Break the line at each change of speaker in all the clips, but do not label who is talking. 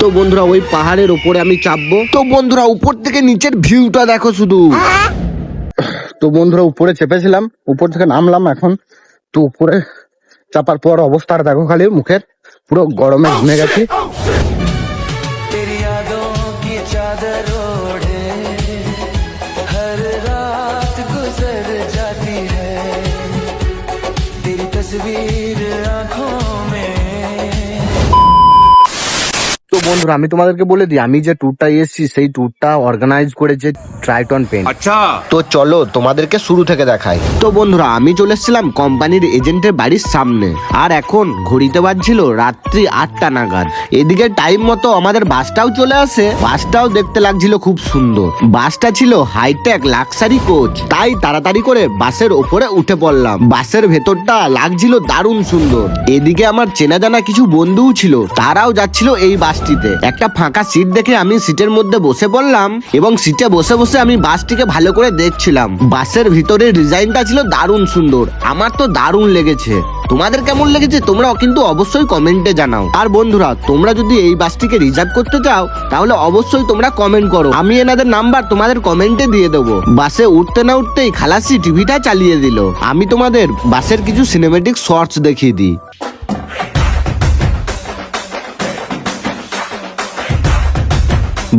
তো বন্ধুরা ওই পাহাড়ের উপরে আমি চাপবো। তো বন্ধুরা উপর থেকে নিচের ভিউটা দেখো শুধু। তো বন্ধুরা উপরে চেপেছিলাম, উপর থেকে নামলাম এখন। তো উপরে চাপার পর অবস্থাটা দেখো খালি মুখের, পুরো গরমে ঘুমে গেছি। তো বন্ধুরা আমি তোমাদেরকে বলে দিই, আমি যে ট্যুরটা এসেছি সেই ট্যুরটা অর্গানাইজ করেছে ট্রাইটন পেন। আচ্ছা, তো চলো তোমাদেরকে শুরু থেকে দেখাই। তো বন্ধুরা আমি চলে এসেছিলাম কোম্পানির এজেন্টের বাড়ির সামনে, আর এখন ঘড়িতে বাজছিল রাত্রি 8টা নাগাদ। এদিকে টাইম মতো আমাদের বাসটাও চলে আসে। বাসটাও দেখতে লাগছিল খুব সুন্দর। বাসটা ছিল হাইটেক লাক্সারি কোচ, তাই তাড়াতাড়ি করে বাসের ওপরে উঠে পড়লাম। বাসের ভেতরটা লাগছিল দারুণ সুন্দর। এদিকে আমার চেনা জানা কিছু বন্ধুও ছিল, তারাও যাচ্ছিল এই বাস। একটা ফাঁকা সিট দেখে আমি সিটের মধ্যে বসে পড়লাম এবং সিটে বসে বসে আমি বাসটিকে ভালো করে দেখছিলাম। বাসের ভিতরের ডিজাইনটা ছিল দারুণ সুন্দর, আমার তো দারুণ লেগেছে। তোমাদের কেমন লেগেছে তোমরাও কিন্তু অবশ্যই কমেন্টে জানাও। আর বন্ধুরা তোমরা যদি এই বাসটিকে রিজার্ভ করতে চাও তাহলে অবশ্যই তোমরা কমেন্ট করো, আমি এনাদের নাম্বার তোমাদের কমেন্টে দিয়ে দেবো। বাসে উঠতে না উঠতেই খালাসি টিভিটা চালিয়ে দিল। আমি তোমাদের বাসের কিছু সিনেমেটিক শর্টস দেখিয়ে দিই।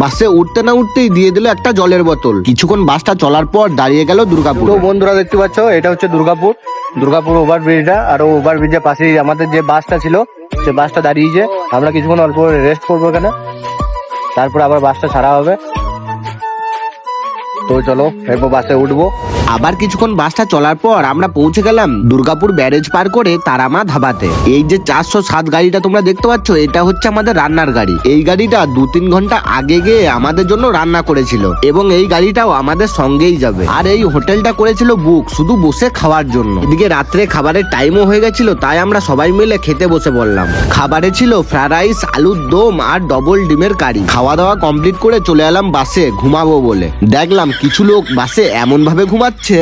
বাসে উঠতে না উঠতেই দিয়ে দিল একটা জলের বোতল। কিছুক্ষণ বাসটা চলার পর দাঁড়িয়ে গেল দুর্গাপুর। তো বন্ধুরা দেখতে পাচ্ছ এটা হচ্ছে দুর্গাপুর ওভারব্রিজটা, আর ওভারব্রিজের পাশেই আমাদের যে বাসটা ছিল সে বাসটা দাঁড়িয়েছে। আমরা কিছুক্ষণ অল্প রেস্ট করবো এখানে, তারপর আবার বাসটা ছাড়া হবে। তো চলো এরপর বাসে উঠবো। আবার কিছুক্ষণ বাসটা চলার পর আমরা পৌঁছে গেলাম দুর্গাপুর ব্যারেজ পার করে তারামা ধাবাতে। এই যে 407 গাড়িটা তোমরা দেখতে পাচ্ছ, এটা হচ্ছে আমাদের রান্নার গাড়ি। এই গাড়িটা 2-3 ঘন্টা আগে গিয়ে আমাদের জন্য রান্না করেছিল এবং এই গাড়িটাও আমাদের সঙ্গেই যাবে। আর এই হোটেলটা করেছিল বুক শুধু বসে খাওয়ার জন্য। এদিকে রাত্রে খাবারের টাইমও হয়ে গেছিল, তাই আমরা সবাই মিলে খেতে বসে পড়লাম। খাবারে ছিল ফ্রাইড রাইস, আলুর দম আর ডবল ডিমের কারি। খাওয়া দাওয়া কমপ্লিট করে চলে এলাম বাসে ঘুমাবো বলে। দেখলাম কিছু লোক বাসে এমন ভাবে ঘুমাচ্ছে